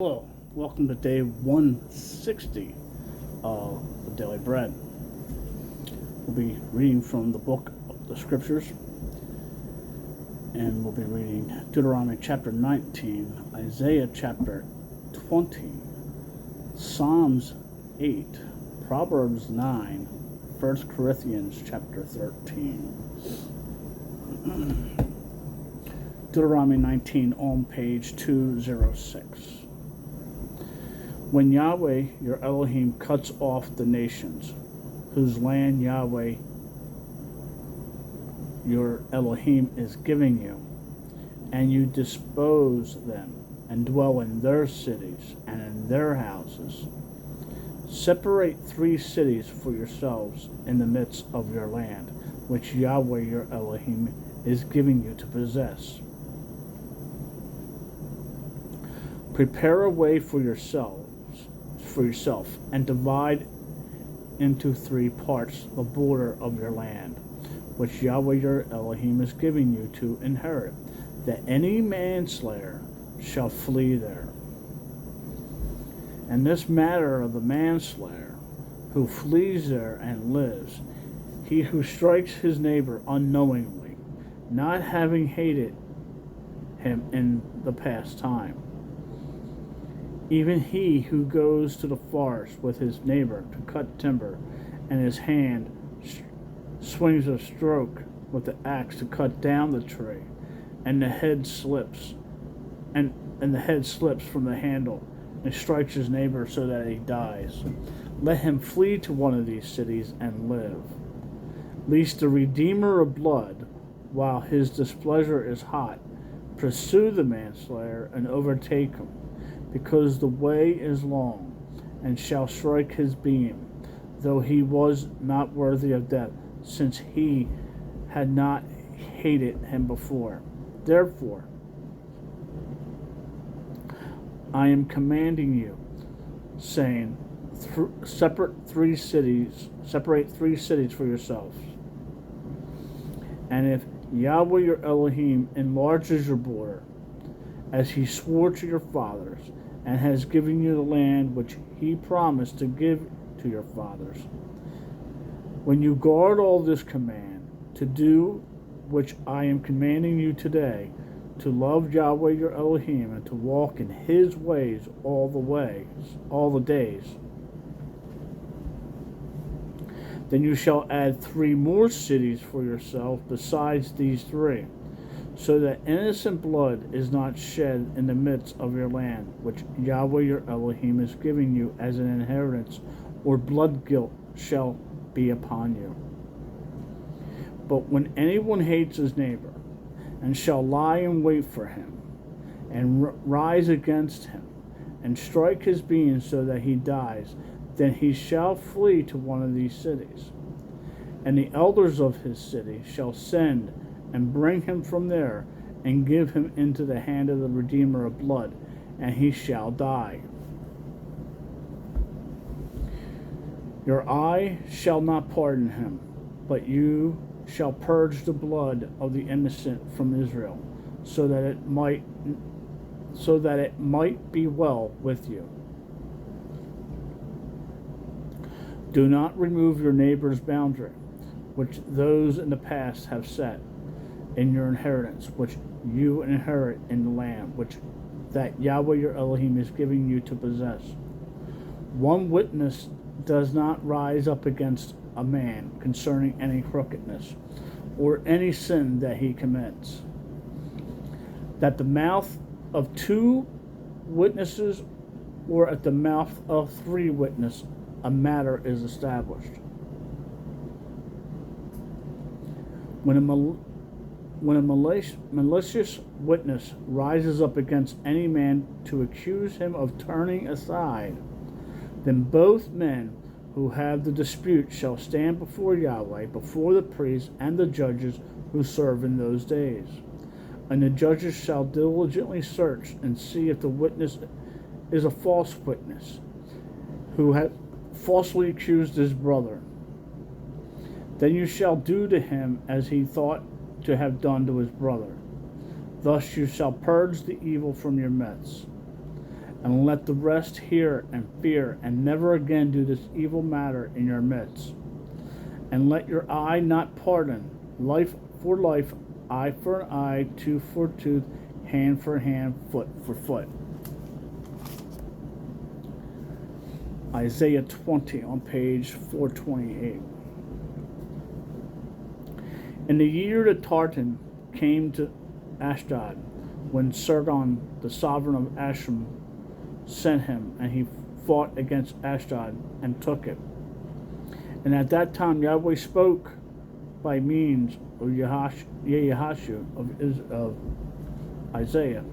Hello, welcome to day 160 of the Daily Bread. We'll be reading from the book of the Scriptures, and we'll be reading Deuteronomy chapter 19, Isaiah chapter 20, Psalms 8, Proverbs 9, 1 Corinthians chapter 13. Deuteronomy 19 on page 206. When Yahweh your Elohim cuts off the nations, whose land Yahweh your Elohim is giving you, and you dispose them, and dwell in their cities and in their houses, separate 3 cities for yourselves in the midst of your land, which Yahweh your Elohim is giving you to possess. Prepare a way for yourself, and divide into 3 parts the border of your land, which Yahweh your Elohim is giving you to inherit, that any manslayer shall flee there. And this matter of the manslayer who flees there and lives, he who strikes his neighbor unknowingly, not having hated him in the past time, even he who goes to the forest with his neighbor to cut timber, and his hand swings a stroke with the axe to cut down the tree, and the head slips, and the head slips from the handle, and strikes his neighbor so that he dies. Let him flee to one of these cities and live, lest the Redeemer of blood, while his displeasure is hot, pursue the manslayer and overtake him, because the way is long, and shall strike his beam, though he was not worthy of death, since he had not hated him before. Therefore, I am commanding you, saying, separate 3 cities for yourselves. And if Yahweh your Elohim enlarges your border, as he swore to your fathers, and has given you the land which he promised to give to your fathers, when you guard all this command, to do which I am commanding you today, to love Yahweh your Elohim, and to walk in his ways all the days, then you shall add 3 more cities for yourself besides these 3, so that innocent blood is not shed in the midst of your land, which Yahweh your Elohim is giving you as an inheritance, or blood guilt shall be upon you. But when anyone hates his neighbor, and shall lie in wait for him, and rise against him, and strike his being so that he dies, then he shall flee to one of these cities. And the elders of his city shall send and bring him from there, and give him into the hand of the Redeemer of blood, and he shall die. Your eye shall not pardon him, but you shall purge the blood of the innocent from Israel, so that it might be well with you. Do not remove your neighbor's boundary, which those in the past have set in your inheritance, which you inherit in the land, which that Yahweh your Elohim is giving you to possess. One witness does not rise up against a man concerning any crookedness, or any sin that he commits. That the mouth of 2 witnesses, or at the mouth of 3 witnesses, a matter is established. When a malicious witness rises up against any man to accuse him of turning aside, then both men who have the dispute shall stand before Yahweh, before the priests and the judges who serve in those days. And the judges shall diligently search and see if the witness is a false witness, who has falsely accused his brother. Then you shall do to him as he thought to have done to his brother. Thus you shall purge the evil from your midst. And let the rest hear and fear, and never again do this evil matter in your midst. And let your eye not pardon, life for life, eye for an eye, tooth for tooth, hand for hand, foot for foot. Isaiah 20 on page 428. In the year that Tartan came to Ashdod, when Sargon, the sovereign of Ashur, sent him, and he fought against Ashdod and took it. And at that time Yahweh spoke by means of Yehoshu of Isaiah,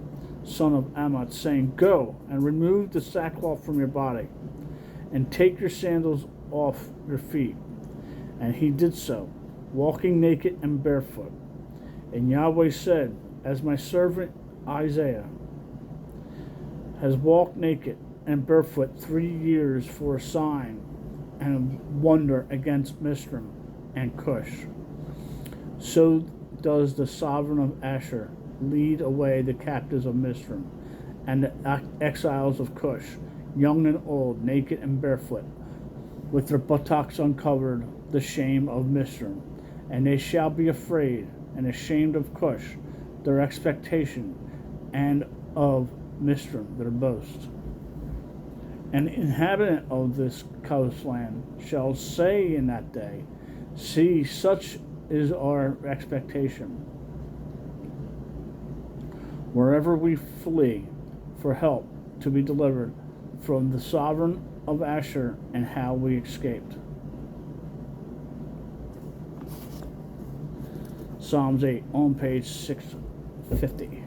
son of Amoz, saying, Go and remove the sackcloth from your body, and take your sandals off your feet. And he did so, walking naked and barefoot. And Yahweh said, As my servant Isaiah has walked naked and barefoot 3 years for a sign and a wonder against Mizraim and Cush, so does the sovereign of Ashur lead away the captives of Mizraim and the exiles of Cush, young and old, naked and barefoot, with their buttocks uncovered, the shame of Mizraim. And they shall be afraid and ashamed of Cush, their expectation, and of Mizraim, their boast. An inhabitant of this coastland shall say in that day, See, such is our expectation. Wherever we flee for help to be delivered from the sovereign of Ashur, and how we escaped. Psalms 8 on page 650.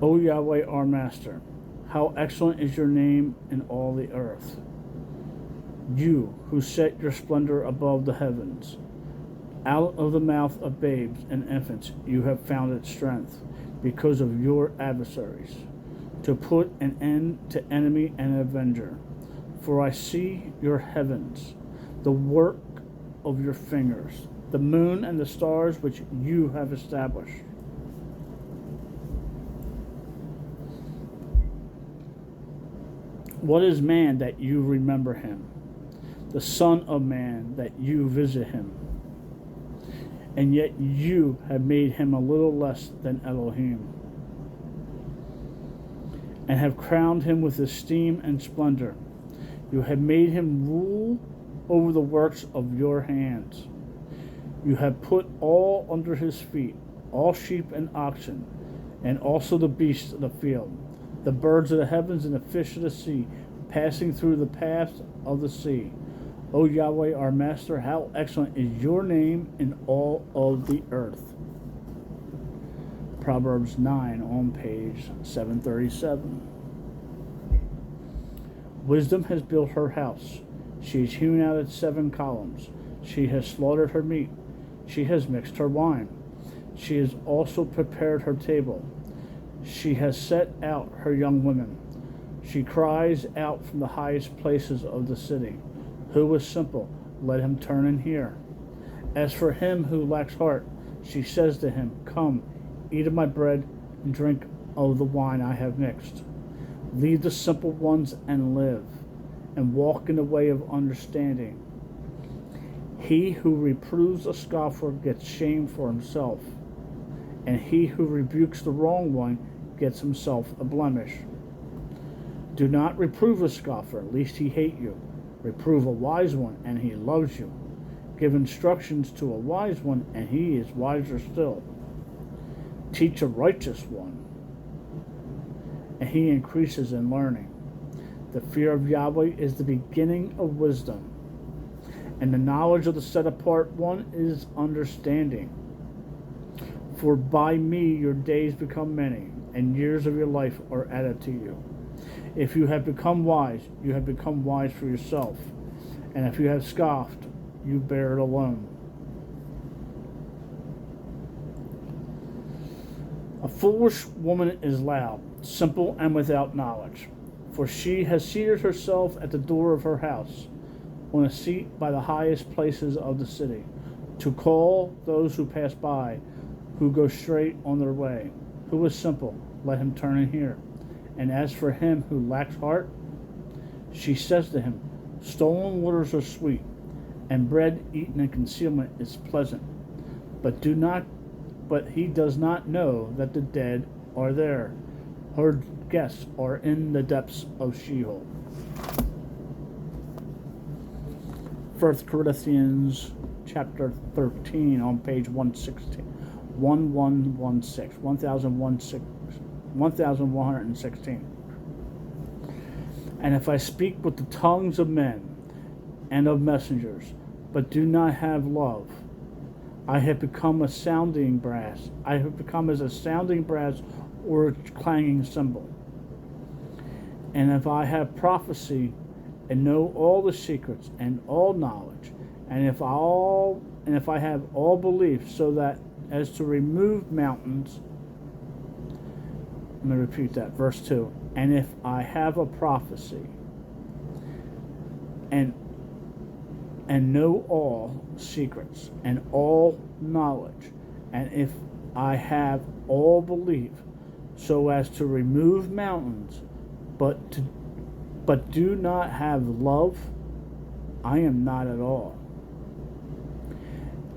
O Yahweh our Master, how excellent is your name in all the earth. You who set your splendor above the heavens. Out of the mouth of babes and infants you have founded strength because of your adversaries, to put an end to enemy and avenger. For I see your heavens, the work of your fingers, the moon and the stars which you have established. What is man that you remember him? The Son of Man that you visit him? And yet you have made him a little less than Elohim, and have crowned him with esteem and splendor. You have made him rule over the works of your hands. You have put all under his feet, all sheep and oxen, and also the beasts of the field, the birds of the heavens and the fish of the sea, passing through the paths of the sea. O Yahweh our Master, how excellent is your name in all of the earth. Proverbs 9 on page 737. Wisdom has built her house. She has hewn out its 7 columns. She has slaughtered her meat. She has mixed her wine. She has also prepared her table. She has set out her young women. She cries out from the highest places of the city. Who is simple? Let him turn and hear. As for him who lacks heart, she says to him, Come, eat of my bread and drink of the wine I have mixed. Leave the simple ones and live, and walk in the way of understanding. He who reproves a scoffer gets shame for himself, and he who rebukes the wrong one gets himself a blemish. Do not reprove a scoffer, lest he hate you. Reprove a wise one, and he loves you. Give instructions to a wise one, and he is wiser still. Teach a righteous one, and he increases in learning. The fear of Yahweh is the beginning of wisdom, and the knowledge of the set-apart one is understanding. For by me your days become many, and years of your life are added to you. If you have become wise, you have become wise for yourself. And if you have scoffed, you bear it alone. A foolish woman is loud, simple and without knowledge. For she has seated herself at the door of her house, on a seat by the highest places of the city, to call those who pass by, who go straight on their way. Who is simple? Let him turn and hear. And as for him who lacks heart, she says to him, stolen waters are sweet, and bread eaten in concealment is pleasant. But he does not know that the dead are there. Her guests are in the depths of Sheol. 1 Corinthians chapter 13 on page 116. 1116. And if I speak with the tongues of men and of messengers, but do not have love, I have become a sounding brass. I have become as a sounding brass or a clanging cymbal. And if I have prophecy and know all the secrets and all knowledge, and if I have all belief, so that as to remove mountains. Let me repeat that, verse 2. And if I have a prophecy and know all secrets and all knowledge, and if I have all belief, so as to remove mountains, but do not have love, I am not at all.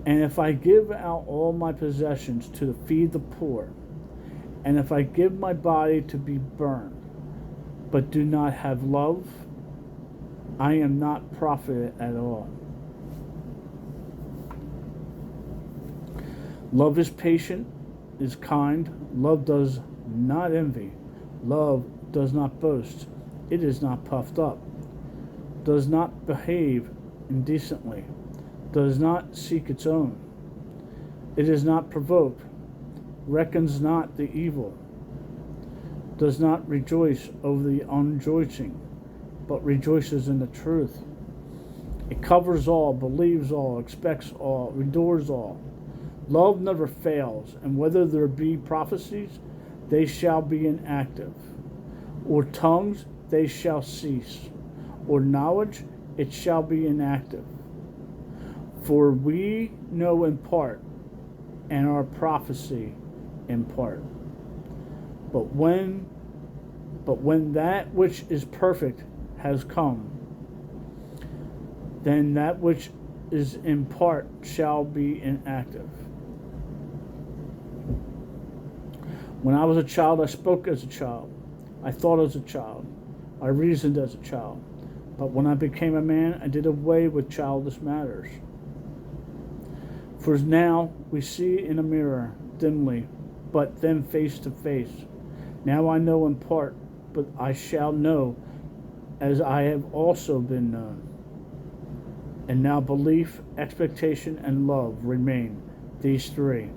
And if I give out all my possessions to feed the poor, and if I give my body to be burned, but do not have love, I am not profited at all. Love is patient, is kind. Love does not envy. Love does not boast. It is not puffed up. Does not behave indecently. Does not seek its own. It is not provoked. Reckons not the evil. Does not rejoice over the unrejoicing, but rejoices in the truth. It covers all, believes all, expects all, endures all. Love never fails, and whether there be prophecies, they shall be inactive, or tongues, they shall cease, or knowledge, it shall be inactive. For we know in part, and our prophecy in part. But when that which is perfect has come, then that which is in part shall be inactive. When I was a child, I spoke as a child. I thought as a child. I reasoned as a child. But when I became a man, I did away with childish matters. For now we see in a mirror dimly, but then face to face. Now I know in part, but I shall know as I have also been known. And now belief, expectation, and love remain, these three.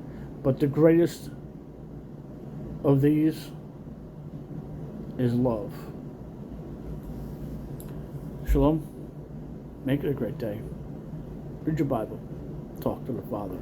But the greatest of these is love. Shalom. Make it a great day. Read your Bible. Talk to the Father.